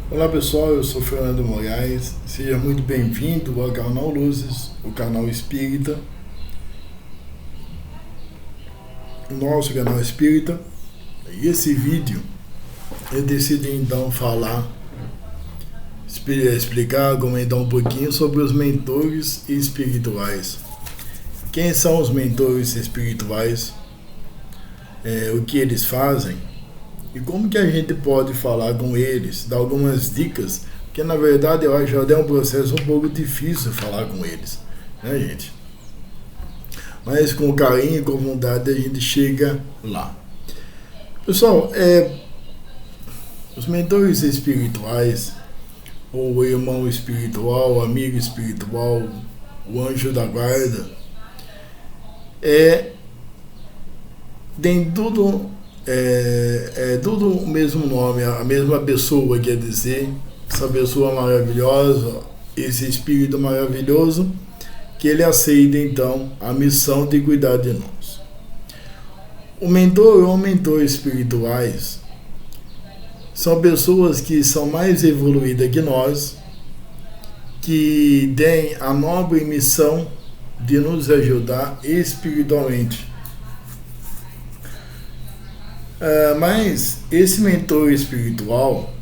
Olá pessoal, eu sou Fernando Moraes, seja muito bem-vindo ao canal Luzes, o canal Espírita, o nosso canal Espírita. E esse vídeo eu decidi então explicar, comentar um pouquinho sobre os mentores espirituais. Quem são os mentores espirituais? O que eles fazem? E como que a gente pode falar com eles, dar algumas dicas, porque na verdade eu acho que é um processo um pouco difícil falar com eles, né, gente? Mas com carinho e com vontade a gente chega lá. Pessoal, os mentores espirituais, ou o irmão espiritual, o amigo espiritual, o anjo da guarda, tem tudo tudo o mesmo nome, a mesma pessoa, quer dizer, essa pessoa maravilhosa, esse espírito maravilhoso, que ele aceita então a missão de cuidar de nós. O mentor ou mentor espirituais são pessoas que são mais evoluídas que nós, que têm a nobre missão de nos ajudar espiritualmente. Mas esse mentor espiritual,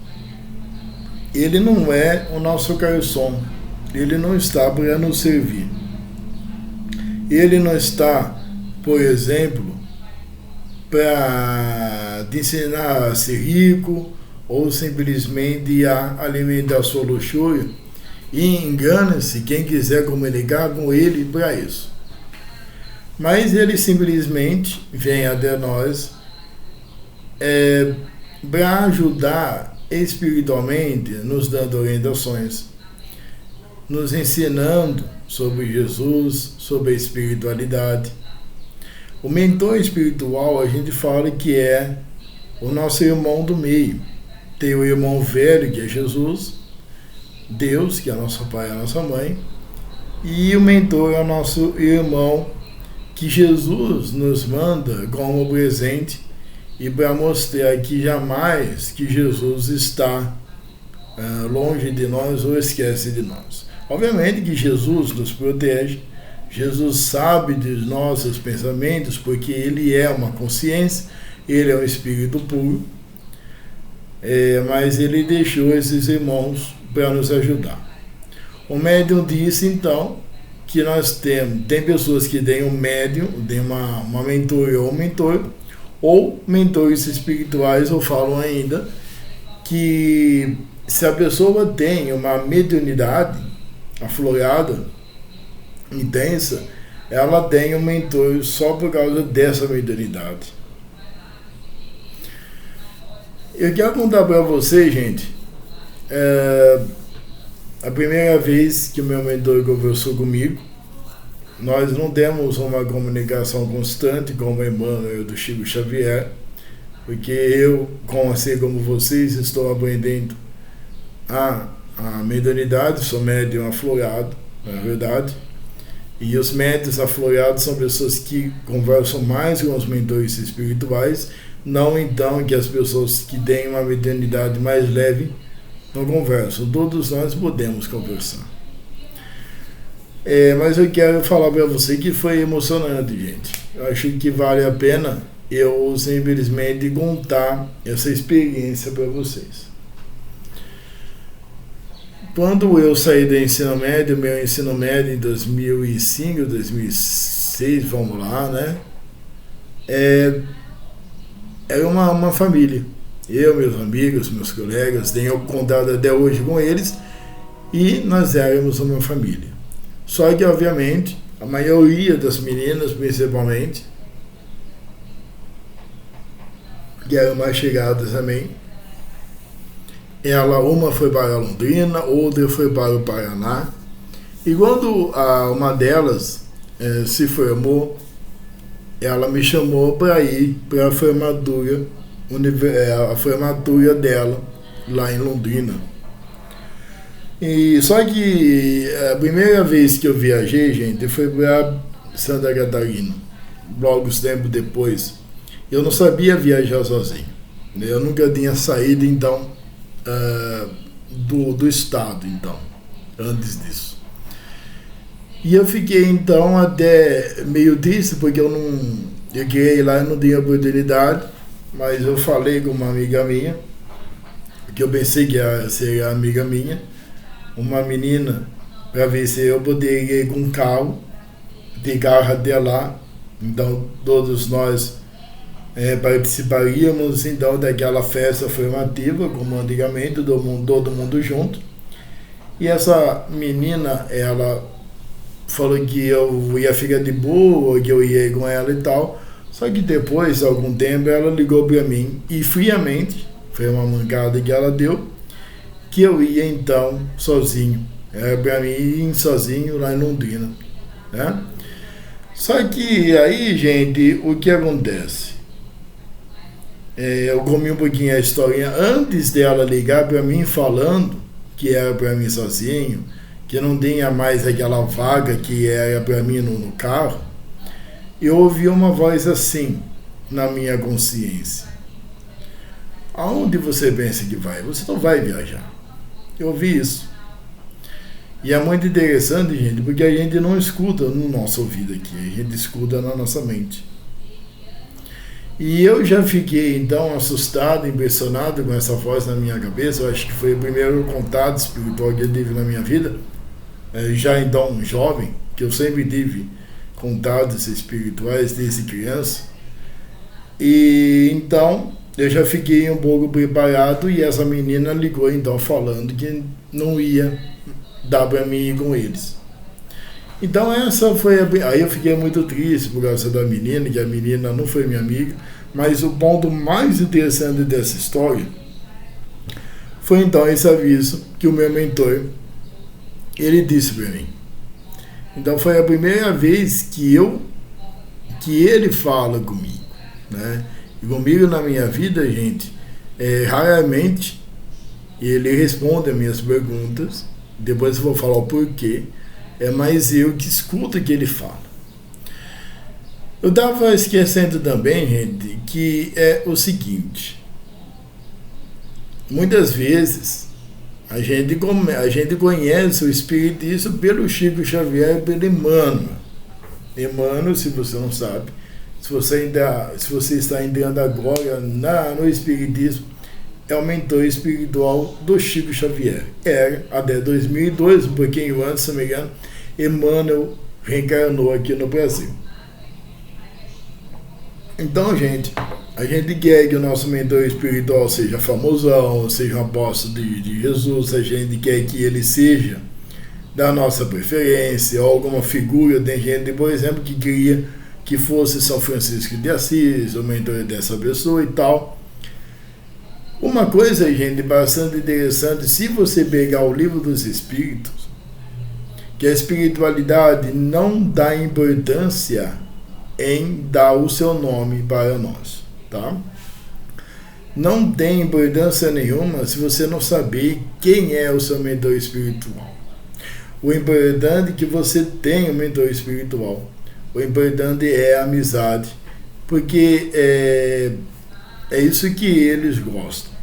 ele não é o nosso garçom, ele não está para nos servir. Ele não está, por exemplo, para te ensinar a ser rico ou simplesmente a alimentar a sua luxúria. E engana-se quem quiser comunicar com ele para isso. Mas ele simplesmente vem até nós para ajudar espiritualmente, nos dando orientações, nos ensinando sobre Jesus, sobre a espiritualidade. O mentor espiritual, a gente fala que é o nosso irmão do meio. Tem o irmão velho, que é Jesus, Deus, que é nosso pai e a nossa mãe, e o mentor é o nosso irmão, que Jesus nos manda como presente, e para mostrar que jamais que Jesus está longe de nós ou esquece de nós. Obviamente que Jesus nos protege, Jesus sabe dos nossos pensamentos, porque ele é uma consciência, ele é um espírito puro, mas ele deixou esses irmãos para nos ajudar. O médium disse então que nós tem pessoas que têm um médium, tem uma mentoria ou um mentor, ou mentores espirituais, ou falam ainda que se a pessoa tem uma mediunidade aflorada, intensa, ela tem um mentor só por causa dessa mediunidade. Eu quero contar para vocês, gente, a primeira vez que o meu mentor conversou comigo. Nós não temos uma comunicação constante como o Emmanuel do Chico Xavier, porque eu, assim como vocês, estou aprendendo a mediunidade, sou médium aflorado, na verdade, e os médiuns aflorados são pessoas que conversam mais com os mentores espirituais, não então que as pessoas que têm uma mediunidade mais leve não conversam. Todos nós podemos conversar. Mas eu quero falar para você que foi emocionante, gente. Eu acho que vale a pena eu simplesmente contar essa experiência para vocês. Quando eu saí do ensino médio, meu ensino médio em 2005, 2006, vamos lá, né? Era uma família. Eu, meus amigos, meus colegas, tenho contato até hoje com eles, e nós éramos uma família. Só que, obviamente, a maioria das meninas, principalmente, que eram mais chegadas também, uma foi para Londrina, outra foi para o Paraná. E quando uma delas se formou, ela me chamou para ir para a formatura dela lá em Londrina. E só que a primeira vez que eu viajei, gente, foi para Santa Catarina. Logo tempo depois, eu não sabia viajar sozinho. Eu nunca tinha saído, então do estado, então, antes disso. E eu fiquei, então, até meio triste, porque eu queria ir lá e não tinha oportunidade, mas eu falei com uma amiga minha, que eu pensei que seria amiga minha, uma menina, para ver se eu poderia ir com um carro, de carro até lá. Então todos nós participaríamos então daquela festa formativa, como antigamente, todo mundo junto. E essa menina, ela falou que eu ia ficar de boa, que eu ia ir com ela e tal. Só que depois, algum tempo, ela ligou para mim e friamente, foi uma mancada que ela deu, que eu ia então sozinho. Era para mim ir sozinho lá em Londrina, né? Só que aí, gente, o que acontece? Eu comi um pouquinho a historinha antes dela ligar para mim falando que era para mim sozinho, que não tinha mais aquela vaga que era para mim no carro. Eu ouvi uma voz assim na minha consciência: aonde você pensa que vai? Você não vai viajar. Eu ouvi isso. E é muito interessante, gente, porque a gente não escuta no nosso ouvido aqui, a gente escuta na nossa mente. E eu já fiquei, então, assustado, impressionado com essa voz na minha cabeça. Eu acho que foi o primeiro contato espiritual que eu tive na minha vida, já então jovem, que eu sempre tive contatos espirituais desde criança. E então eu já fiquei um pouco preparado, e essa menina ligou então falando que não ia dar para mim ir com eles. Então essa foi aí eu fiquei muito triste por causa da menina, que a menina não foi minha amiga. Mas o ponto mais interessante dessa história foi então esse aviso que o meu mentor, ele disse para mim. Então foi a primeira vez que ele fala comigo, né? E comigo na minha vida, gente, raramente ele responde as minhas perguntas. Depois eu vou falar o porquê. É mais eu que escuto o que ele fala. Eu estava esquecendo também, gente, que é o seguinte: muitas vezes a gente conhece o Espiritismo pelo Chico Xavier e pelo Emmanuel. Emmanuel, se você não sabe, se você está entrando agora no Espiritismo, é o mentor espiritual do Chico Xavier. Era até 2002, um pouquinho antes, se não me engano, Emmanuel reencarnou aqui no Brasil. Então, gente, a gente quer que o nosso mentor espiritual seja famosão, seja um apóstolo de Jesus, a gente quer que ele seja da nossa preferência, ou alguma figura. Tem gente, por exemplo, que queria que fosse São Francisco de Assis, o mentor dessa pessoa e tal. Uma coisa, gente, bastante interessante, se você pegar o Livro dos Espíritos, que a espiritualidade não dá importância em dar o seu nome para nós, tá? Não tem importância nenhuma se você não saber quem é o seu mentor espiritual. O importante é que você tenha um mentor espiritual. O importante é a amizade, porque é isso que eles gostam.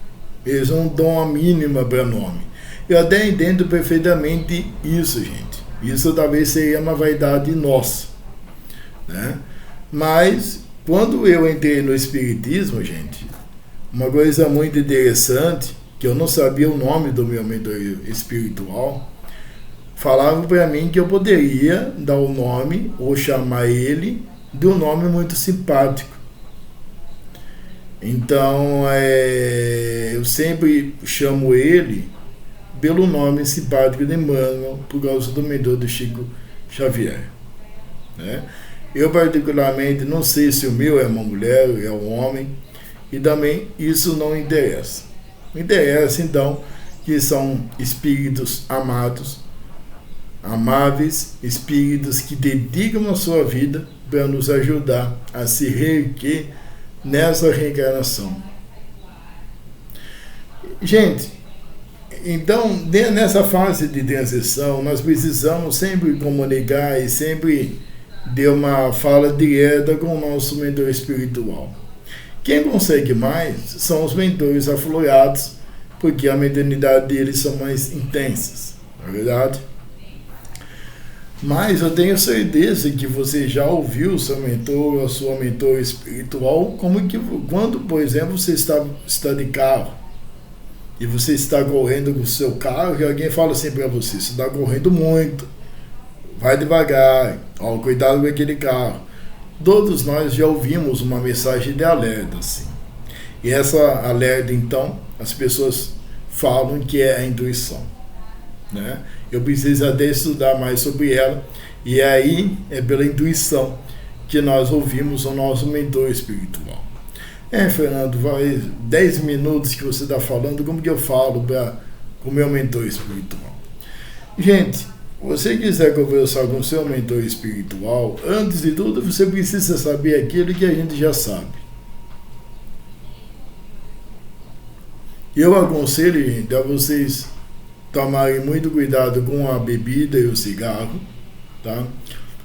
Eles não dão a mínima para nome. Eu até entendo perfeitamente isso, gente. Isso talvez seria uma vaidade nossa, né? Mas quando eu entrei no Espiritismo, gente, uma coisa muito interessante, que eu não sabia o nome do meu mentor espiritual, falavam para mim que eu poderia dar o nome ou chamar ele de um nome muito simpático. Então, eu sempre chamo ele pelo nome simpático de Emmanuel, por causa do mentor do Chico Xavier, né? Eu particularmente não sei se o meu é uma mulher, é um homem, e também isso não interessa. Interessa então que são espíritos amados, amáveis, espíritos que dedicam a sua vida para nos ajudar a se reerguer nessa reencarnação. Gente, então, nessa fase de transição, nós precisamos sempre comunicar e sempre ter uma fala direta com o nosso mentor espiritual. Quem consegue mais são os mentores aflorados, porque a mediunidade deles são mais intensas, não é verdade? Mas eu tenho certeza que você já ouviu o seu mentor ou a sua mentora espiritual, como que quando, por exemplo, você está de carro e você está correndo com o seu carro e alguém fala assim para você: você está correndo muito, vai devagar, ó, cuidado com aquele carro. Todos nós já ouvimos uma mensagem de alerta, assim. E essa alerta, então, as pessoas falam que é a intuição, né? Eu preciso até estudar mais sobre ela, e aí é pela intuição que nós ouvimos o nosso mentor espiritual. Fernando, vai 10 minutos que você está falando, como que eu falo com o meu mentor espiritual? Gente, você quiser conversar com o seu mentor espiritual, antes de tudo você precisa saber aquilo que a gente já sabe. Eu aconselho, gente, a vocês tomarem muito cuidado com a bebida e o cigarro, tá?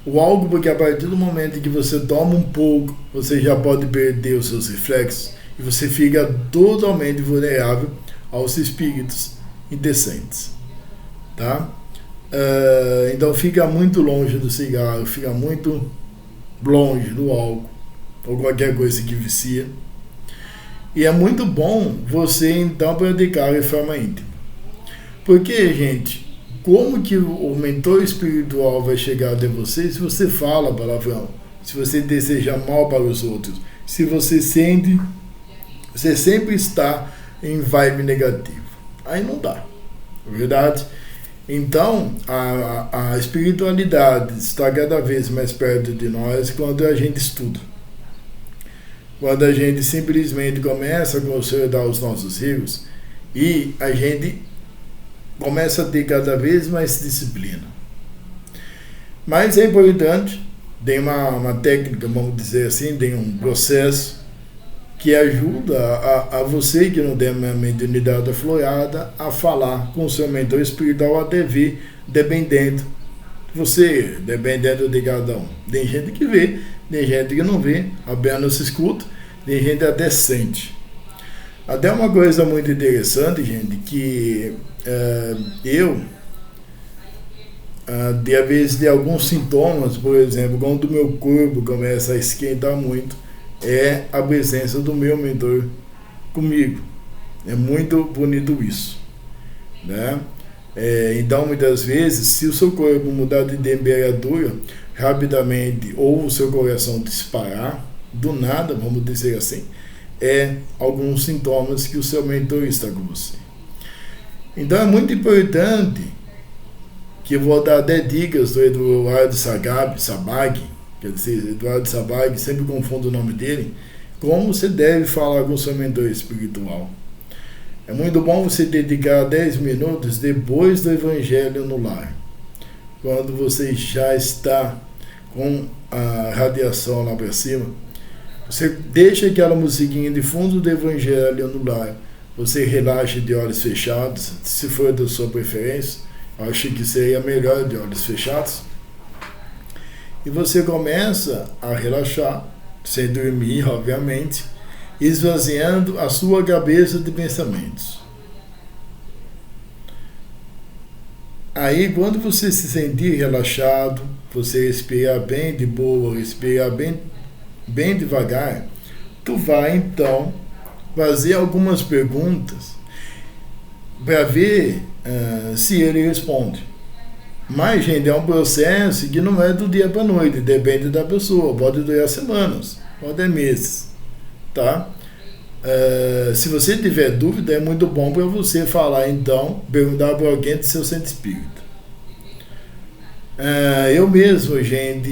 O álcool, porque a partir do momento em que você toma um pouco, você já pode perder os seus reflexos e você fica totalmente vulnerável aos espíritos indecentes, tá? Então fica muito longe do cigarro, fica muito longe do álcool ou qualquer coisa que vicia. E é muito bom você então praticar a reforma íntima. Porque, gente, como que o mentor espiritual vai chegar até você se você fala palavrão, se você deseja mal para os outros, se você sente, você sempre está em vibe negativa? Aí não dá, é verdade? Então, a espiritualidade está cada vez mais perto de nós quando a gente estuda. Quando a gente simplesmente começa a consolidar os nossos erros e a gente começa a ter cada vez mais disciplina. Mas é importante, tem uma técnica, vamos dizer assim, tem um processo que ajuda a você que não tem uma mediunidade aflorada a falar com o seu mentor espiritual até ver, dependendo de cada um. Tem gente que vê, tem gente que não vê, apenas se escuta, tem gente até sente. Até uma coisa muito interessante, gente, que de vez de alguns sintomas, por exemplo, quando o meu corpo começa a esquentar muito, é a presença do meu mentor comigo. É muito bonito isso, né? Então, muitas vezes, se o seu corpo mudar de temperatura rapidamente ou o seu coração disparar, do nada, vamos dizer assim, alguns sintomas que o seu mentor está com você. Então é muito importante, que eu vou dar até dicas do Eduardo Sabag, quer dizer, Eduardo Sabag, sempre confundo o nome dele, como você deve falar com o seu mentor espiritual. É muito bom você dedicar 10 minutos depois do Evangelho no lar, quando você já está com a radiação lá para cima. Você deixa aquela musiquinha de fundo do Evangelho no lar, você relaxa de olhos fechados, se for da sua preferência, acho que seria melhor de olhos fechados, e você começa a relaxar, sem dormir, obviamente, esvaziando a sua cabeça de pensamentos. Aí, quando você se sentir relaxado, você respirar bem de boa, respirar bem devagar, tu vai então fazer algumas perguntas para ver se ele responde. Mas, gente, é um processo que não é do dia para a noite, depende da pessoa, pode durar semanas, pode meses, tá? Se você tiver dúvida, é muito bom para você falar, então, perguntar para alguém do seu centro espírita. Eu mesmo, gente,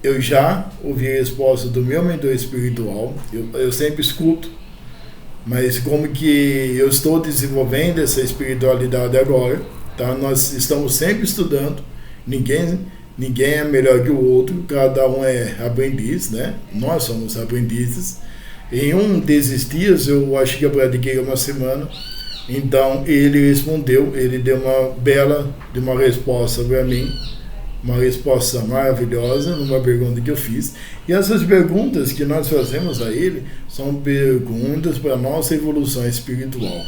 eu já ouvi a resposta do meu mentor espiritual, eu sempre escuto, mas como que eu estou desenvolvendo essa espiritualidade agora, tá? Nós estamos sempre estudando, ninguém é melhor que o outro, cada um é aprendiz, né? Nós somos aprendizes. Em um desses dias, eu acho que eu pratiquei uma semana, então ele respondeu, ele deu uma bela resposta para mim, uma resposta maravilhosa numa pergunta que eu fiz. E essas perguntas que nós fazemos a ele são perguntas para a nossa evolução espiritual.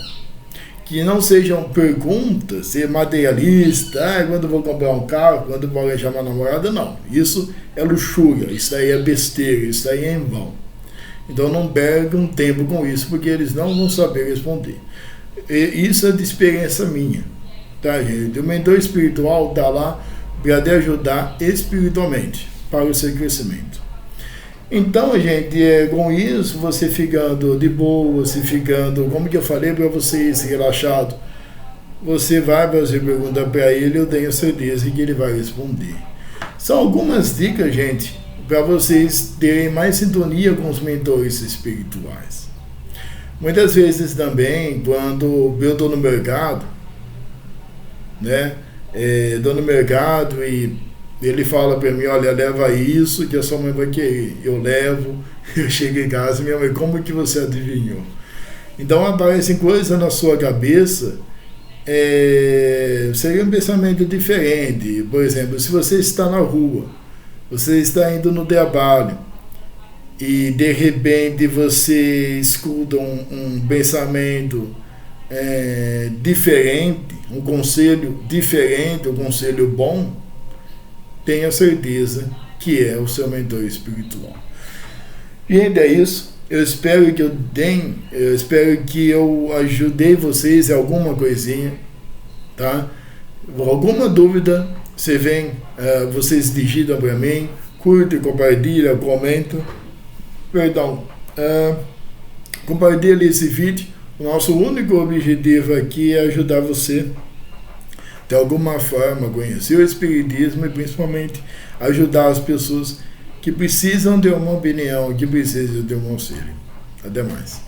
Que não sejam perguntas, ser materialista, quando eu vou comprar um carro, quando eu vou arranjar uma namorada, não. Isso é luxúria, isso aí é besteira, isso aí é em vão. Então não percam tempo com isso, porque eles não vão saber responder. E isso é de experiência minha, tá, gente? O mentor espiritual está lá para te ajudar espiritualmente, para o seu crescimento. Então, gente, com isso, você ficando de boa, você ficando, como que eu falei para vocês, relaxado, você vai fazer pergunta para ele, eu tenho certeza que ele vai responder. São algumas dicas, gente, para vocês terem mais sintonia com os mentores espirituais. Muitas vezes também, quando eu estou no mercado, né, estou no mercado e ele fala para mim, olha, leva isso que a sua mãe vai querer. Eu levo, eu chego em casa e minha mãe, como que você adivinhou? Então aparecem coisas na sua cabeça, seria um pensamento diferente. Por exemplo, se você está na rua, você está indo no trabalho e de repente você escuta um pensamento diferente, um conselho diferente, um conselho bom, tenha certeza que é o seu mentor espiritual. Gente, é isso. Eu espero que eu ajudei vocês em alguma coisinha, tá? Alguma dúvida, vocês digitam para mim, curte, compartilha, comenta. Compartilhe esse vídeo. O nosso único objetivo aqui é ajudar você de alguma forma conhecer o Espiritismo e principalmente ajudar as pessoas que precisam de uma opinião, que precisam de um auxílio. Até mais.